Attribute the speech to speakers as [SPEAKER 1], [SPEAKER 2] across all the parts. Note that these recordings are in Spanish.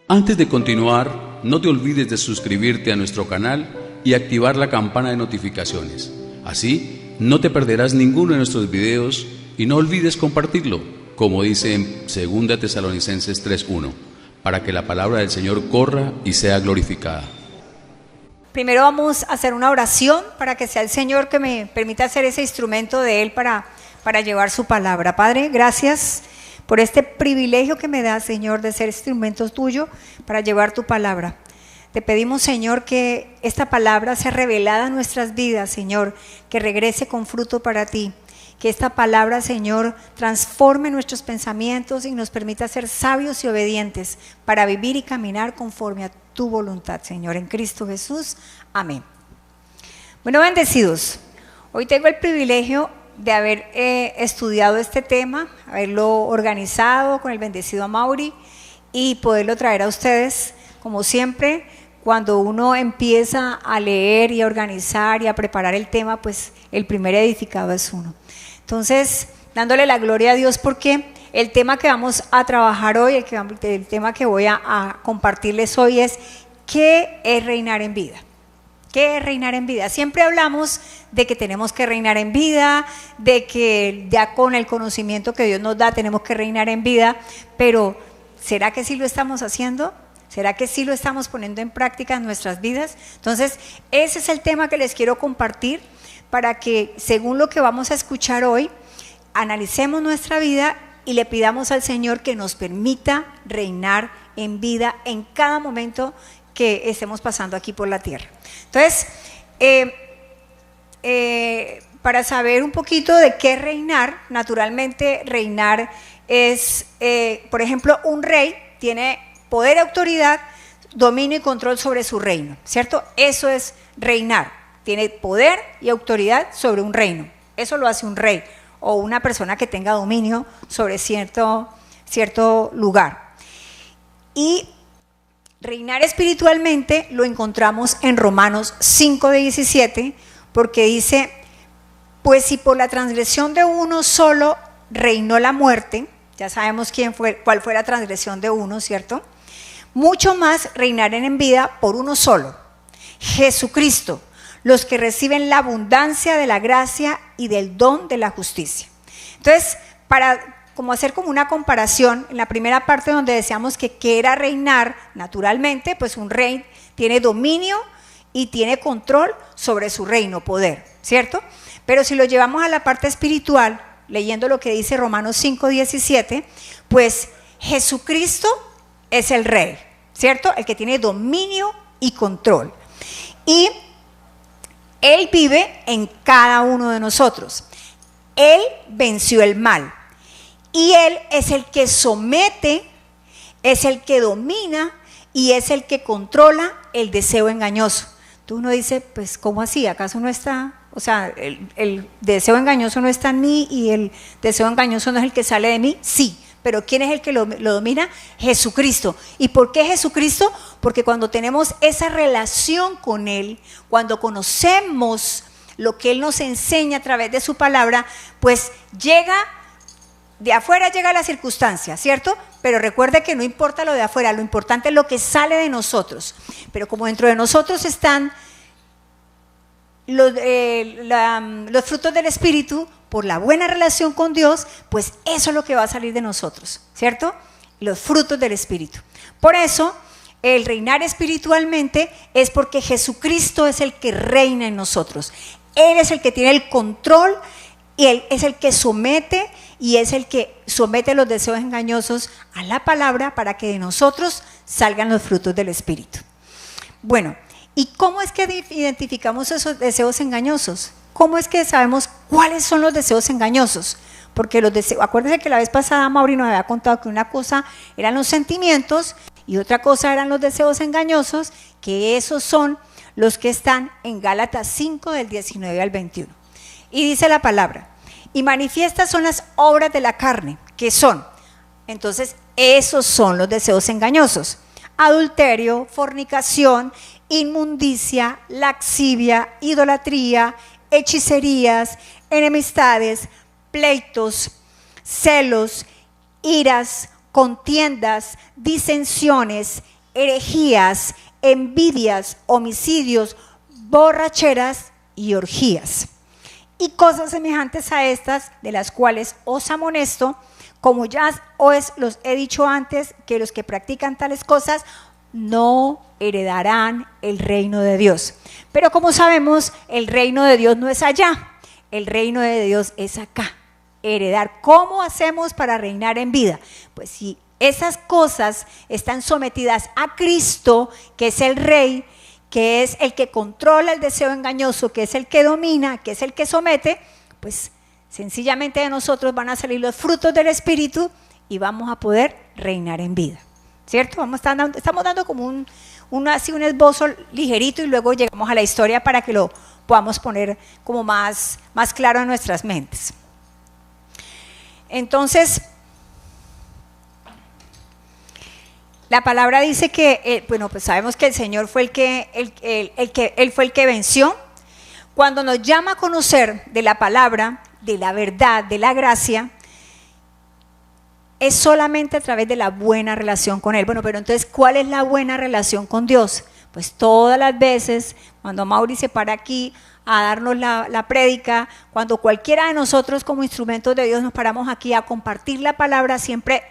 [SPEAKER 1] Antes de continuar, no te olvides de suscribirte a nuestro canal y activar la campana de notificaciones. Así, no te perderás ninguno de nuestros videos y no olvides compartirlo, como dice en 2 Tesalonicenses 3:1, para que la palabra del Señor corra y sea glorificada.
[SPEAKER 2] Primero vamos a hacer una oración para que sea el Señor que me permita ser ese instrumento de Él para llevar su palabra. Padre, gracias por este privilegio que me da, Señor, de ser instrumento tuyo para llevar tu palabra. Te pedimos, Señor, que esta palabra sea revelada en nuestras vidas, Señor, que regrese con fruto para ti. Que esta palabra, Señor, transforme nuestros pensamientos y nos permita ser sabios y obedientes para vivir y caminar conforme a tu voluntad, Señor, en Cristo Jesús. Amén. Bueno, bendecidos, hoy tengo el privilegio de haber estudiado este tema, haberlo organizado con el bendecido Amaury y poderlo traer a ustedes. Como siempre, cuando uno empieza a leer y a organizar y a preparar el tema, pues el primer edificado es uno. Entonces, dándole la gloria a Dios porque el tema que vamos a trabajar hoy, el tema que voy a compartirles hoy es ¿qué es reinar en vida? ¿Qué es reinar en vida? Siempre hablamos de que tenemos que reinar en vida, de que ya con el conocimiento que Dios nos da tenemos que reinar en vida, pero ¿será que sí lo estamos haciendo? ¿Será que sí lo estamos poniendo en práctica en nuestras vidas? Entonces, ese es el tema que les quiero compartir para que, según lo que vamos a escuchar hoy, analicemos nuestra vida y le pidamos al Señor que nos permita reinar en vida en cada momento que estemos pasando aquí por la tierra. Entonces, para saber un poquito de qué es reinar, naturalmente reinar es, por ejemplo, un rey tiene poder, autoridad, dominio y control sobre su reino, ¿cierto? Eso es reinar, tiene poder y autoridad sobre un reino, eso lo hace un rey o una persona que tenga dominio sobre cierto lugar. Y reinar espiritualmente lo encontramos en Romanos 5:17, porque dice, pues si por la transgresión de uno solo reinó la muerte, ya sabemos cuál fue la transgresión de uno, ¿cierto? Mucho más reinarán en vida por uno solo, Jesucristo, los que reciben la abundancia de la gracia y del don de la justicia. Entonces, para hacer como una comparación, en la primera parte donde decíamos que qué era reinar, naturalmente, pues un rey tiene dominio y tiene control sobre su reino, poder, ¿cierto? Pero si lo llevamos a la parte espiritual, leyendo lo que dice Romanos 5:17, pues Jesucristo es el rey, ¿cierto? El que tiene dominio y control. Y Él vive en cada uno de nosotros. Él venció el mal. Y Él es el que somete, es el que domina y es el que controla el deseo engañoso. Entonces uno dice, pues ¿cómo así? ¿Acaso no está? O sea, el deseo engañoso no está en mí y el deseo engañoso no es el que sale de mí. Sí, pero ¿quién es el que lo domina? Jesucristo. ¿Y por qué Jesucristo? Porque cuando tenemos esa relación con Él, cuando conocemos lo que Él nos enseña a través de su palabra, pues de afuera llega la circunstancia, ¿cierto? Pero recuerde que no importa lo de afuera, lo importante es lo que sale de nosotros. Pero como dentro de nosotros están los frutos del Espíritu, por la buena relación con Dios, pues eso es lo que va a salir de nosotros, ¿cierto? Los frutos del Espíritu. Por eso, el reinar espiritualmente es porque Jesucristo es el que reina en nosotros. Él es el que tiene el control y Él es el que somete y es el que somete los deseos engañosos a la palabra para que de nosotros salgan los frutos del Espíritu. Bueno, ¿y cómo es que identificamos esos deseos engañosos? ¿Cómo es que sabemos cuáles son los deseos engañosos? Porque los deseos, acuérdense que la vez pasada Mauri nos había contado que una cosa eran los sentimientos y otra cosa eran los deseos engañosos, que esos son los que están en Gálatas 5 del 19 al 21. Y dice la palabra, y manifiestas son las obras de la carne, que son, entonces esos son los deseos engañosos: adulterio, fornicación, inmundicia, laxivia, idolatría, hechicerías, enemistades, pleitos, celos, iras, contiendas, disensiones, herejías, envidias, homicidios, borracheras y orgías. Y cosas semejantes a estas, de las cuales os amonesto, como ya os los he dicho antes, que los que practican tales cosas no heredarán el reino de Dios. Pero como sabemos, el reino de Dios no es allá, el reino de Dios es acá. Heredar. ¿Cómo hacemos para reinar en vida? Pues si esas cosas están sometidas a Cristo, que es el Rey, que es el que controla el deseo engañoso, que es el que domina, que es el que somete, pues sencillamente de nosotros van a salir los frutos del Espíritu y vamos a poder reinar en vida, ¿cierto? Estamos dando como un esbozo ligerito y luego llegamos a la historia para que lo podamos poner como más claro en nuestras mentes. Entonces, la palabra dice que, pues sabemos que el Señor fue Él fue el que venció. Cuando nos llama a conocer de la palabra, de la verdad, de la gracia, es solamente a través de la buena relación con Él. Bueno, pero entonces, ¿cuál es la buena relación con Dios? Pues todas las veces, cuando Mauri se para aquí a darnos la prédica, cuando cualquiera de nosotros como instrumentos de Dios nos paramos aquí a compartir la palabra, siempre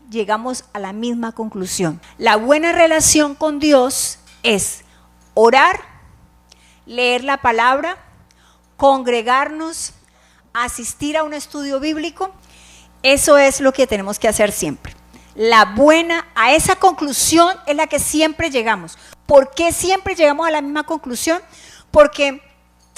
[SPEAKER 2] llegamos a la misma conclusión. La buena relación con Dios es orar, leer la palabra, congregarnos, asistir a un estudio bíblico. Eso es lo que tenemos que hacer siempre. A esa conclusión es la que siempre llegamos. ¿Por qué siempre llegamos a la misma conclusión? Porque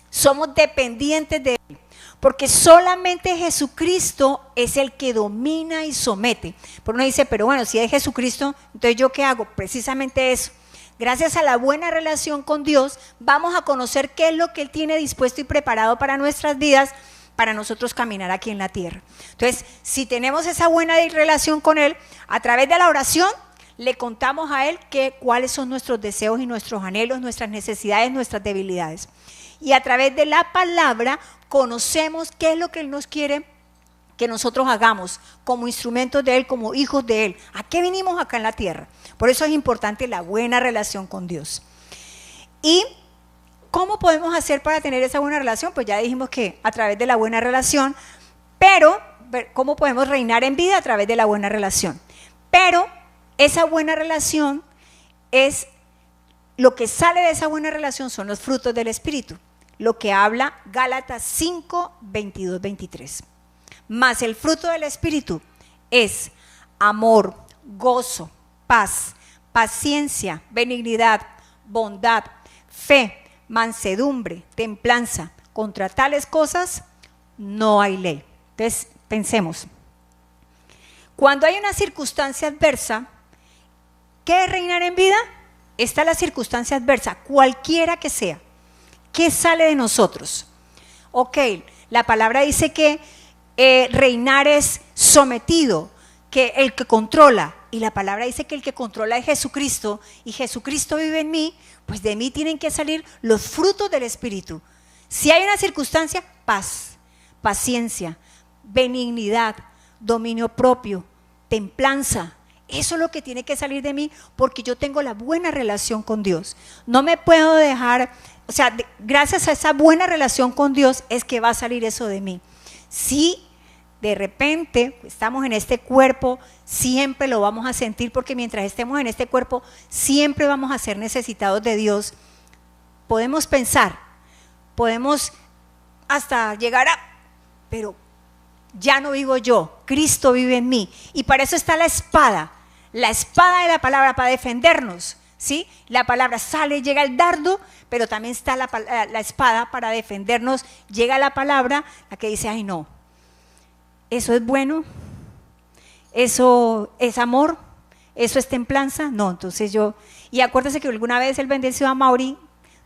[SPEAKER 2] somos dependientes de Él. Porque solamente Jesucristo es el que domina y somete. Pero uno dice, pero bueno, si es Jesucristo, entonces ¿yo qué hago? Precisamente eso. Gracias a la buena relación con Dios, vamos a conocer qué es lo que Él tiene dispuesto y preparado para nuestras vidas, para nosotros caminar aquí en la tierra. Entonces, si tenemos esa buena relación con Él, a través de la oración, le contamos a Él cuáles son nuestros deseos y nuestros anhelos, nuestras necesidades, nuestras debilidades. Y a través de la palabra conocemos qué es lo que Él nos quiere que nosotros hagamos como instrumentos de Él, como hijos de Él. ¿A qué vinimos acá en la tierra? Por eso es importante la buena relación con Dios. ¿Y cómo podemos hacer para tener esa buena relación? Pues ya dijimos que a través de la buena relación, pero ¿cómo podemos reinar en vida? A través de la buena relación. Pero esa buena relación es, lo que sale de esa buena relación son los frutos del Espíritu, lo que habla Gálatas 5, 22, 23. Mas el fruto del Espíritu es amor, gozo, paz, paciencia, benignidad, bondad, fe, mansedumbre, templanza. Contra tales cosas no hay ley. Entonces, pensemos. Cuando hay una circunstancia adversa, ¿qué es reinar en vida? Está la circunstancia adversa, cualquiera que sea. ¿Qué sale de nosotros? Ok, la palabra dice que reinar es sometido, que el que controla, y la palabra dice que el que controla es Jesucristo, y Jesucristo vive en mí, pues de mí tienen que salir los frutos del Espíritu. Si hay una circunstancia, paz, paciencia, benignidad, dominio propio, templanza. Eso es lo que tiene que salir de mí, porque yo tengo la buena relación con Dios. No me puedo dejar, gracias a esa buena relación con Dios es que va a salir eso de mí. Si de repente estamos en este cuerpo, siempre lo vamos a sentir, porque mientras estemos en este cuerpo, siempre vamos a ser necesitados de Dios. Podemos pensar, podemos hasta llegar pero ya no vivo yo, Cristo vive en mí. Y para eso está la espada de la palabra, para defendernos, ¿sí? La palabra sale, llega el dardo, pero también está la espada para defendernos. Llega la palabra, la que dice, ay no, eso es bueno, eso es amor, eso es templanza. No, entonces y acuérdense que alguna vez el bendecido a Mauri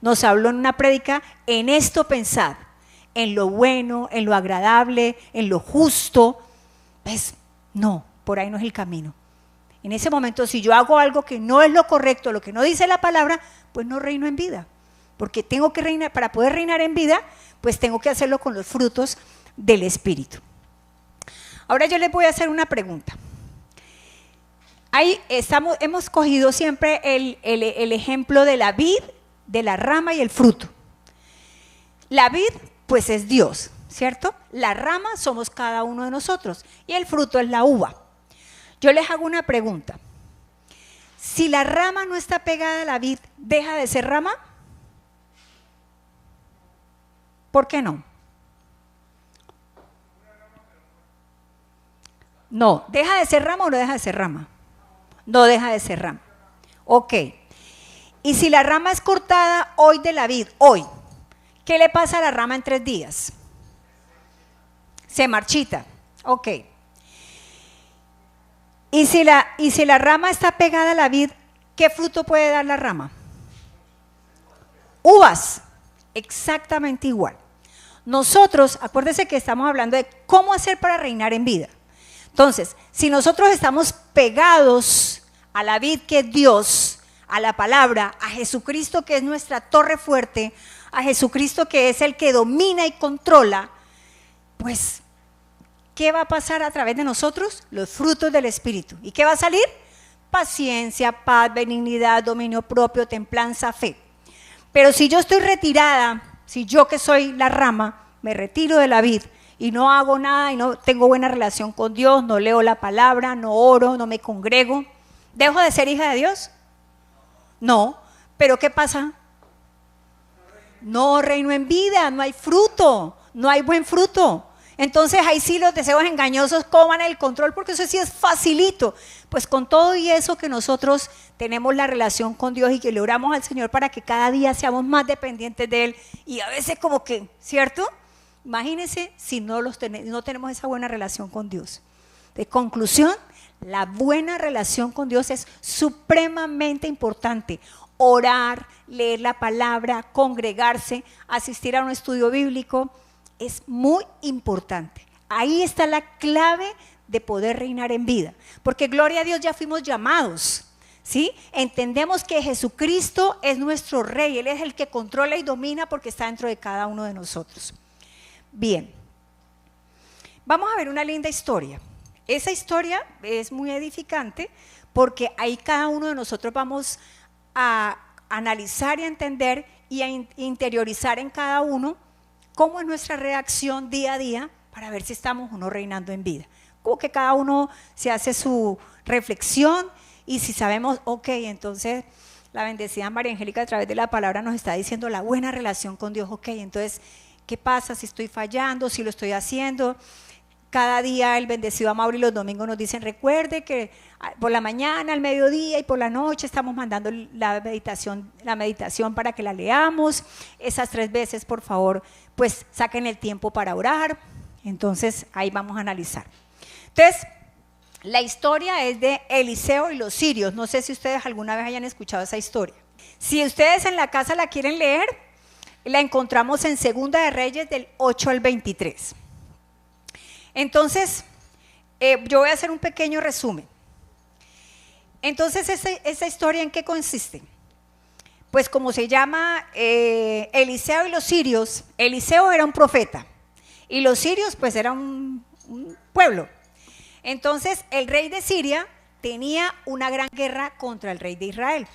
[SPEAKER 2] nos habló en una prédica, en esto pensad, en lo bueno, en lo agradable, en lo justo. Pues no, por ahí no es el camino. En ese momento, si yo hago algo que no es lo correcto, lo que no dice la palabra, pues no reino en vida. Porque tengo que reinar, para poder reinar en vida, pues tengo que hacerlo con los frutos del Espíritu. Ahora yo les voy a hacer una pregunta. hemos cogido siempre el ejemplo de la vid, de la rama y el fruto. La vid, pues es Dios, ¿cierto? La rama somos cada uno de nosotros y el fruto es la uva. Yo les hago una pregunta. Si la rama no está pegada a la vid, ¿deja de ser rama? ¿Por qué no? No, ¿deja de ser rama o no deja de ser rama? No deja de ser rama. Ok. Y si la rama es cortada hoy de la vid, hoy, ¿qué le pasa a la rama en 3 días? Se marchita. Ok. Y si la rama está pegada a la vid, ¿qué fruto puede dar la rama? Uvas. Exactamente igual. Nosotros, acuérdense que estamos hablando de cómo hacer para reinar en vida. Entonces, si nosotros estamos pegados a la vid que es Dios, a la palabra, a Jesucristo que es nuestra torre fuerte, a Jesucristo que es el que domina y controla, pues, ¿qué va a pasar a través de nosotros? Los frutos del Espíritu. ¿Y qué va a salir? Paciencia, paz, benignidad, dominio propio, templanza, fe. Pero si yo estoy retirada, si yo que soy la rama, me retiro de la vid y no hago nada y no tengo buena relación con Dios, no leo la palabra, no oro, no me congrego, ¿dejo de ser hija de Dios? No, pero ¿qué pasa? No reino en vida, no hay fruto, no hay buen fruto. Entonces ahí sí los deseos engañosos coman el control, porque eso sí es facilito. Pues con todo y eso que nosotros tenemos la relación con Dios y que le oramos al Señor para que cada día seamos más dependientes de Él, y a veces como que, ¿cierto? Imagínense si no tenemos esa buena relación con Dios. De conclusión, la buena relación con Dios es supremamente importante. Orar, leer la palabra, congregarse, asistir a un estudio bíblico, es muy importante. Ahí está la clave de poder reinar en vida, porque gloria a Dios ya fuimos llamados, ¿sí? Entendemos que Jesucristo es nuestro Rey, Él es el que controla y domina porque está dentro de cada uno de nosotros. Bien, vamos a ver una linda historia. Esa historia es muy edificante porque ahí cada uno de nosotros vamos a analizar y a entender y a interiorizar en cada uno cómo es nuestra reacción día a día para ver si estamos o no reinando en vida. Como que cada uno se hace su reflexión y si sabemos, ok, entonces la bendecida María Angélica a través de la palabra nos está diciendo la buena relación con Dios, ok, entonces, ¿qué pasa si estoy fallando, si lo estoy haciendo? Cada día el bendecido Amaury los domingos nos dicen, recuerde que por la mañana, al mediodía y por la noche estamos mandando la meditación para que la leamos. Esas 3 veces, por favor, pues saquen el tiempo para orar. Entonces, ahí vamos a analizar. Entonces, la historia es de Eliseo y los sirios. No sé si ustedes alguna vez hayan escuchado esa historia. Si ustedes en la casa la quieren leer, la encontramos en Segunda de Reyes del 8 al 23. Entonces, yo voy a hacer un pequeño resumen. Entonces, ¿esa historia en qué consiste? Pues como se llama Eliseo y los sirios, Eliseo era un profeta y los sirios pues eran un pueblo. Entonces, el rey de Siria tenía una gran guerra contra el rey de Israel.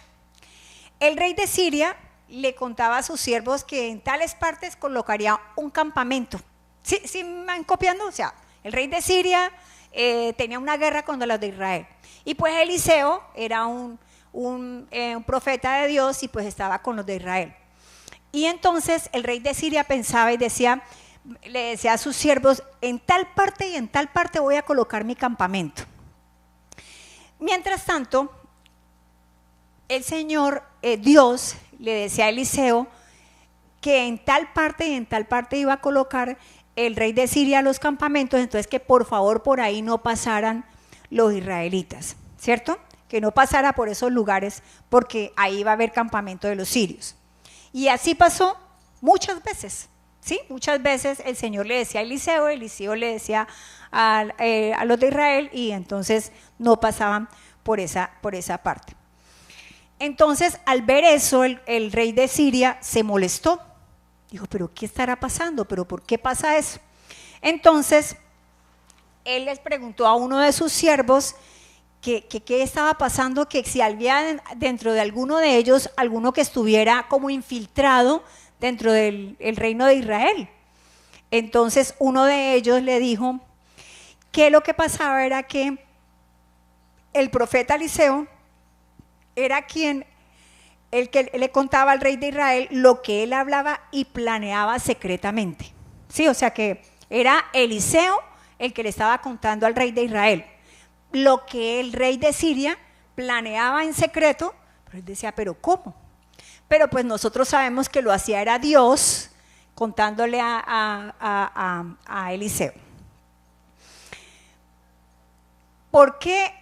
[SPEAKER 2] El rey de Siria le contaba a sus siervos que en tales partes colocaría un campamento. ¿Sí me van copiando? O sea, el rey de Siria tenía una guerra contra los de Israel. Y pues Eliseo era un profeta de Dios y pues estaba con los de Israel. Y entonces el rey de Siria pensaba y le decía a sus siervos, en tal parte y en tal parte voy a colocar mi campamento. Mientras tanto, el Señor, Dios, le decía a Eliseo que en tal parte y en tal parte iba a colocar el rey de Siria los campamentos, entonces que por favor por ahí no pasaran los israelitas, ¿cierto? Que no pasara por esos lugares porque ahí va a haber campamento de los sirios. Y así pasó muchas veces, ¿sí? Muchas veces el Señor le decía a Eliseo le decía a los de Israel y entonces no pasaban por esa parte. Entonces al ver eso el rey de Siria se molestó. Dijo, pero ¿qué estará pasando? ¿Pero por qué pasa eso? Entonces, él les preguntó a uno de sus siervos qué estaba pasando, que si había dentro de alguno de ellos, alguno que estuviera como infiltrado dentro del el reino de Israel. Entonces uno de ellos le dijo que lo que pasaba era que el profeta Eliseo era el que le contaba al rey de Israel lo que él hablaba y planeaba secretamente. Sí, o sea que era Eliseo el que le estaba contando al rey de Israel lo que el rey de Siria planeaba en secreto, pero él decía, ¿pero cómo? Pero pues nosotros sabemos que lo hacía era Dios contándole a Eliseo. ¿Por qué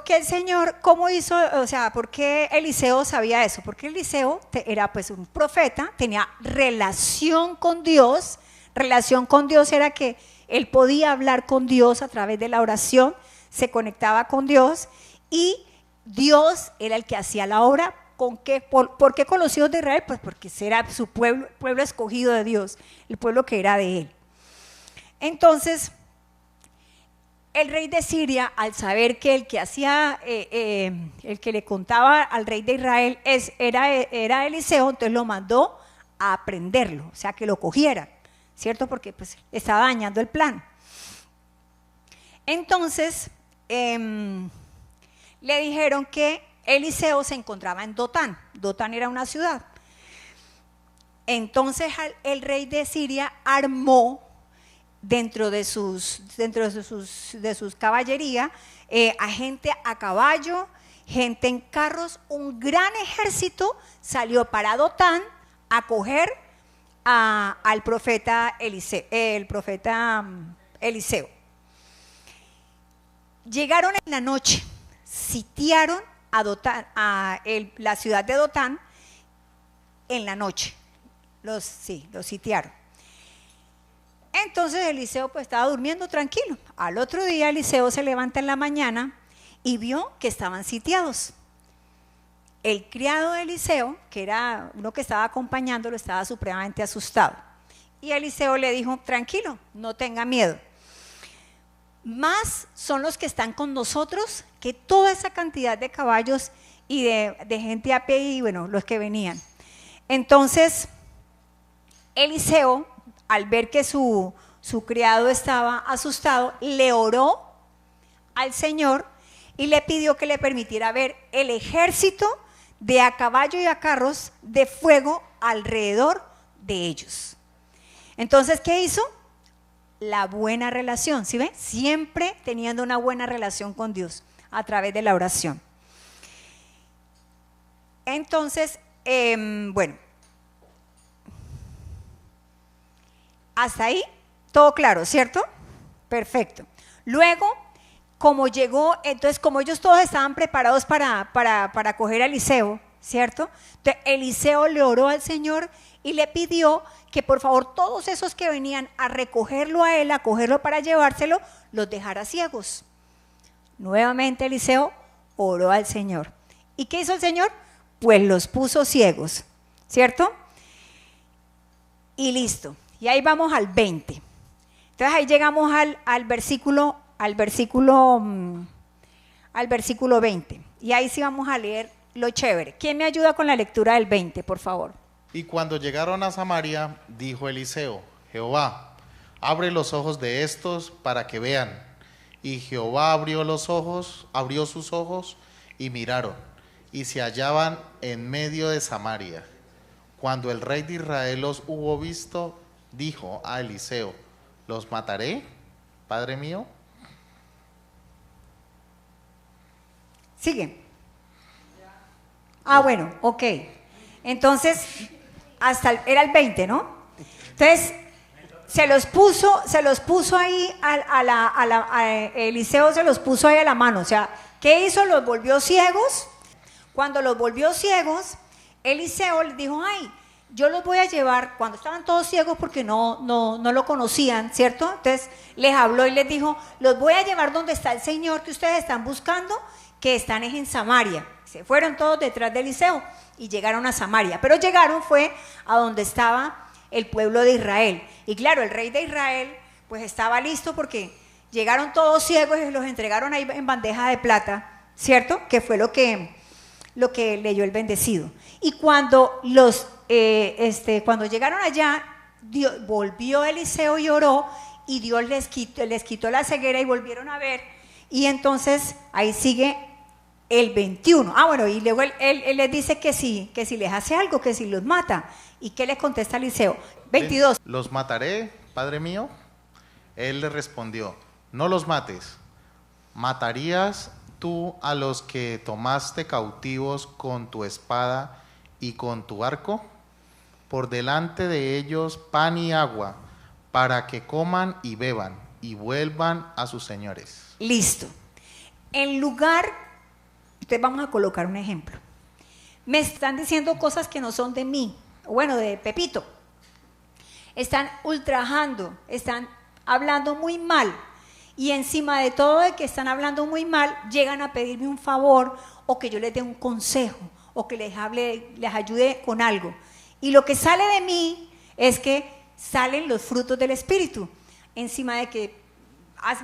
[SPEAKER 2] el Señor, cómo hizo, o sea, por qué Eliseo sabía eso? Porque Eliseo era pues un profeta, tenía relación con Dios. Relación con Dios era que él podía hablar con Dios a través de la oración, se conectaba con Dios y Dios era el que hacía la obra. ¿Por qué con los hijos de Israel? Pues porque era su pueblo escogido de Dios, el pueblo que era de él. Entonces, el rey de Siria, al saber que el que hacía, el que le contaba al rey de Israel era Eliseo, entonces lo mandó a aprenderlo, o sea, que lo cogieran, ¿cierto? Porque pues estaba dañando el plan. Entonces, le dijeron que Eliseo se encontraba en Dotán. Dotán era una ciudad. Entonces el rey de Siria armó dentro de sus caballería a gente a caballo, gente en carros, un gran ejército salió para Dotán a coger al profeta Eliseo. Llegaron en la noche, sitiaron a Dotán, la ciudad de Dotán en la noche. Los sitiaron. Entonces Eliseo pues estaba durmiendo tranquilo. Al otro día Eliseo se levanta en la mañana y vio que estaban sitiados. El criado de Eliseo, que era uno que estaba acompañándolo, estaba supremamente asustado. Y Eliseo le dijo, tranquilo, no tenga miedo. Más son los que están con nosotros que toda esa cantidad de caballos y de gente a pie y bueno, los que venían. Entonces, Eliseo, al ver que su criado estaba asustado, le oró al Señor y le pidió que le permitiera ver el ejército de a caballo y a carros de fuego alrededor de ellos. Entonces, ¿qué hizo? La buena relación, ¿sí ven? Siempre teniendo una buena relación con Dios a través de la oración. Entonces, bueno, hasta ahí todo claro, ¿cierto? Perfecto. Luego, como llegó, entonces como ellos todos estaban preparados para coger a Eliseo, ¿cierto? Entonces Eliseo le oró al Señor y le pidió que por favor todos esos que venían a recogerlo a él, a cogerlo para llevárselo, los dejara ciegos. Nuevamente Eliseo oró al Señor. ¿Y qué hizo el Señor? Pues los puso ciegos, ¿cierto? Y listo. Y ahí vamos al 20. Entonces ahí llegamos al versículo 20. Y ahí sí vamos a leer lo chévere. ¿Quién me ayuda con la lectura del 20, por favor?
[SPEAKER 3] Y cuando llegaron a Samaria, dijo Eliseo, Jehová, abre los ojos de estos para que vean. Y Jehová abrió sus ojos y miraron, y se hallaban en medio de Samaria. Cuando el rey de Israel los hubo visto, dijo a Eliseo, ¿los mataré, padre mío?
[SPEAKER 2] Sigue. Bueno, ok. Entonces, era el 20, ¿no? Entonces, se los puso ahí Eliseo se los puso ahí a la mano. O sea, ¿qué hizo? Los volvió ciegos. Cuando los volvió ciegos, Eliseo les dijo, ay, yo los voy a llevar, cuando estaban todos ciegos porque no lo conocían, ¿cierto? Entonces les habló y les dijo, los voy a llevar donde está el Señor que ustedes están buscando, que están en Samaria. Se fueron todos detrás de Eliseo y llegaron a Samaria, pero llegaron fue a donde estaba el pueblo de Israel. Y claro, el rey de Israel pues estaba listo porque llegaron todos ciegos y los entregaron ahí en bandeja de plata ¿cierto? Que fue lo que leyó el bendecido. Y cuando cuando llegaron allá, volvió Eliseo y oró, y Dios les quitó la ceguera y volvieron a ver. Y entonces ahí sigue el 21. Bueno, y luego él les dice que si les hace algo, que si los mata. ¿Y qué le contesta Eliseo? 22.
[SPEAKER 3] ¿Los mataré, padre mío? Él le respondió, no los mates. ¿Matarías tú a los que tomaste cautivos con tu espada y con tu arco? Por delante de ellos pan y agua, para que coman y beban y vuelvan a sus señores.
[SPEAKER 2] Listo. En lugar, entonces vamos a colocar un ejemplo. Me están diciendo cosas que no son de mí, bueno, de Pepito. Están ultrajando, están hablando muy mal. Y encima de todo de que están hablando muy mal, llegan a pedirme un favor, o que yo les dé un consejo, o que les ayude con algo. Y lo que sale de mí es que salen los frutos del Espíritu. Encima de que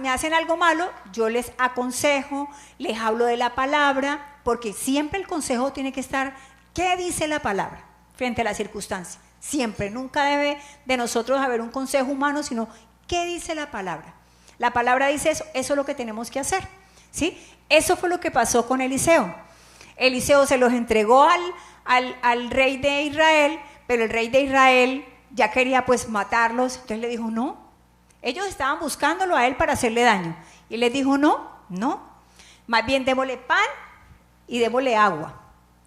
[SPEAKER 2] me hacen algo malo, yo les aconsejo, les hablo de la palabra, porque siempre el consejo tiene que estar, ¿qué dice la palabra frente a la circunstancia? Siempre, nunca debe de nosotros haber un consejo humano, sino ¿qué dice la palabra? La palabra dice eso es lo que tenemos que hacer, ¿sí? Eso fue lo que pasó con Eliseo. Eliseo se los entregó al rey de Israel, pero el rey de Israel ya quería pues matarlos, entonces le dijo no. Ellos estaban buscándolo a él para hacerle daño, y él les dijo no, más bien démosle pan y démosle agua,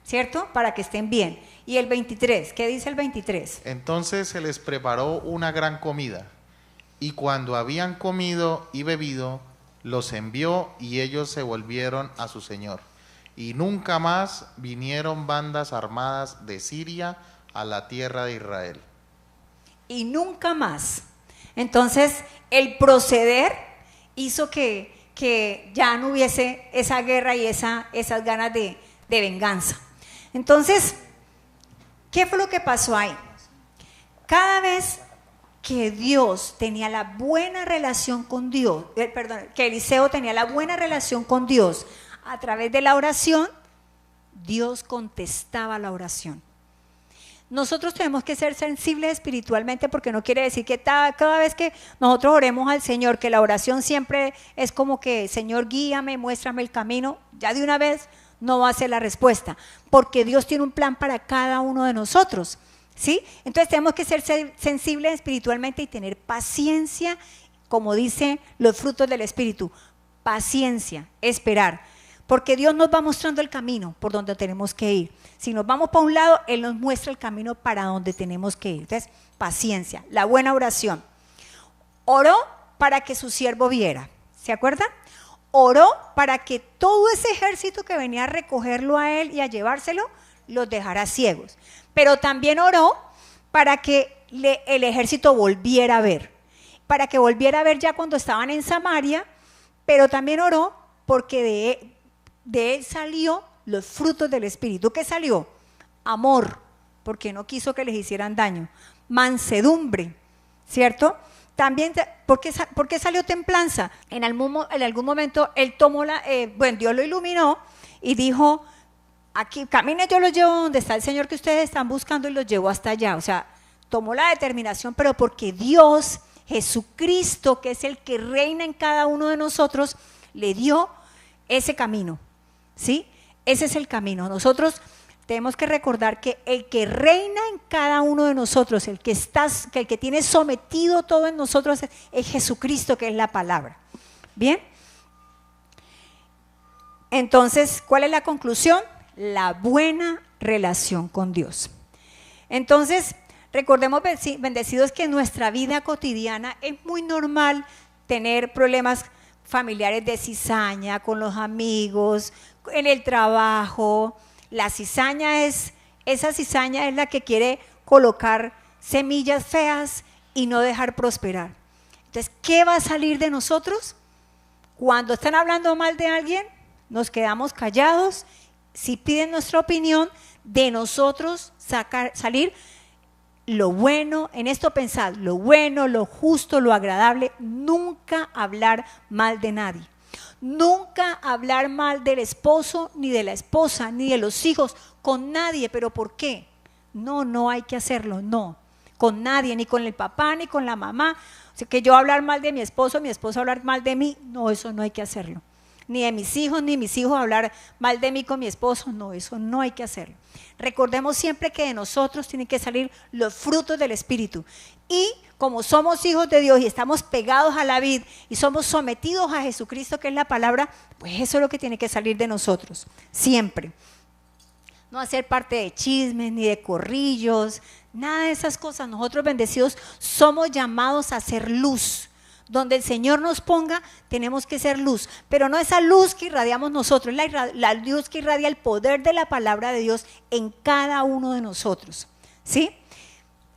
[SPEAKER 2] ¿cierto? Para que estén bien. Y el 23, ¿qué dice el 23?
[SPEAKER 3] Entonces se les preparó una gran comida, y cuando habían comido y bebido, los envió, y ellos se volvieron a su señor. Y nunca más vinieron bandas armadas de Siria a la tierra de Israel.
[SPEAKER 2] Y nunca más. Entonces, el proceder hizo que ya no hubiese esa guerra y esas ganas de venganza. Entonces, ¿qué fue lo que pasó ahí? Cada vez que Dios tenía la buena relación con Dios, que Eliseo tenía la buena relación con Dios a través de la oración, Dios contestaba la oración. Nosotros tenemos que ser sensibles espiritualmente, porque no quiere decir que cada vez que nosotros oremos al Señor, que la oración siempre es como que Señor, guíame, muéstrame el camino, ya de una vez no va a ser la respuesta, porque Dios tiene un plan para cada uno de nosotros, ¿sí? Entonces tenemos que ser sensibles espiritualmente y tener paciencia, como dice los frutos del Espíritu, paciencia, esperar. Porque Dios nos va mostrando el camino por donde tenemos que ir. Si nos vamos para un lado, Él nos muestra el camino para donde tenemos que ir. Entonces, paciencia, la buena oración. Oró para que su siervo viera, ¿se acuerdan? Oró para que todo ese ejército que venía a recogerlo a él y a llevárselo, los dejara ciegos. Pero también oró para que el ejército volviera a ver. Para que volviera a ver ya cuando estaban en Samaria, pero también oró porque de él salió los frutos del Espíritu. ¿Qué salió? Amor, porque no quiso que les hicieran daño. Mansedumbre, ¿cierto? También, ¿por qué salió templanza? En algún momento él tomó Dios lo iluminó y dijo, aquí, camine, yo los llevo donde está el Señor que ustedes están buscando y los llevo hasta allá. O sea, tomó la determinación, pero porque Dios, Jesucristo, que es el que reina en cada uno de nosotros, le dio ese camino. ¿Sí? Ese es el camino. Nosotros tenemos que recordar que el que reina en cada uno de nosotros, el que tiene sometido todo en nosotros es Jesucristo, que es la palabra. ¿Bien? Entonces, ¿cuál es la conclusión? La buena relación con Dios. Entonces, recordemos, bendecidos, que en nuestra vida cotidiana es muy normal tener problemas familiares de cizaña, con los amigos, en el trabajo. Esa cizaña es la que quiere colocar semillas feas y no dejar prosperar. Entonces, ¿qué va a salir de nosotros? Cuando están hablando mal de alguien, nos quedamos callados. Si piden nuestra opinión, de nosotros salir lo bueno, en esto pensad, lo bueno, lo justo, lo agradable, nunca hablar mal de nadie. Nunca hablar mal del esposo, ni de la esposa, ni de los hijos, con nadie. ¿Pero por qué? No hay que hacerlo, no. Con nadie, ni con el papá, ni con la mamá. O sea, que yo hablar mal de mi esposo hablar mal de mí, no, eso no hay que hacerlo. Ni de mis hijos, ni mis hijos hablar mal de mí con mi esposo, no, eso no hay que hacerlo. Recordemos siempre que de nosotros tienen que salir los frutos del Espíritu. Y como somos hijos de Dios y estamos pegados a la vid y somos sometidos a Jesucristo, que es la palabra, pues eso es lo que tiene que salir de nosotros, siempre. No hacer parte de chismes, ni de corrillos, nada de esas cosas. Nosotros bendecidos somos llamados a ser luz. Donde el Señor nos ponga, tenemos que ser luz, pero no esa luz que irradiamos nosotros, la luz que irradia el poder de la palabra de Dios en cada uno de nosotros, ¿sí?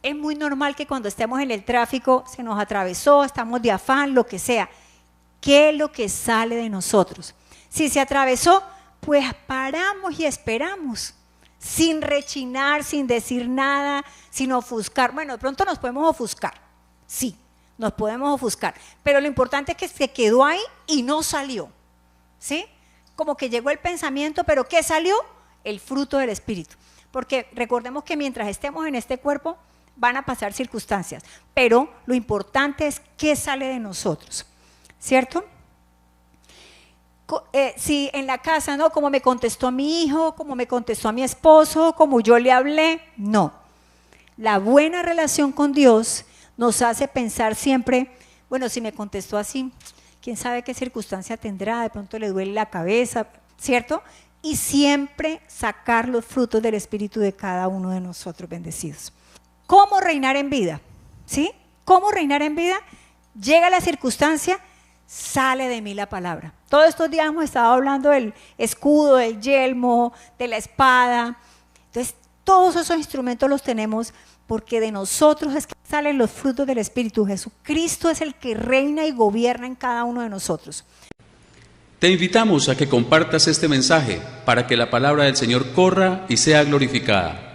[SPEAKER 2] Es muy normal que cuando estemos en el tráfico, se nos atravesó, estamos de afán, lo que sea. ¿Qué es lo que sale de nosotros? Si se atravesó, pues paramos y esperamos, sin rechinar, sin decir nada, sin ofuscar. Bueno, de pronto nos podemos ofuscar, sí. Nos podemos ofuscar, pero lo importante es que se quedó ahí y no salió, ¿sí? Como que llegó el pensamiento, pero ¿qué salió? El fruto del Espíritu. Porque recordemos que mientras estemos en este cuerpo van a pasar circunstancias, pero lo importante es qué sale de nosotros, ¿cierto? Si en la casa, ¿no? Como me contestó mi hijo, como me contestó a mi esposo, como yo le hablé, no. La buena relación con Dios nos hace pensar siempre, bueno, si me contestó así, quién sabe qué circunstancia tendrá, de pronto le duele la cabeza, ¿cierto? Y siempre sacar los frutos del Espíritu de cada uno de nosotros bendecidos. ¿Cómo reinar en vida? ¿Sí? ¿Cómo reinar en vida? Llega la circunstancia, sale de mí la palabra. Todos estos días hemos estado hablando del escudo, del yelmo, de la espada. Entonces, todos esos instrumentos los tenemos porque de nosotros es que salen los frutos del Espíritu. Jesucristo es el que reina y gobierna en cada uno de nosotros.
[SPEAKER 1] Te invitamos a que compartas este mensaje para que la palabra del Señor corra y sea glorificada.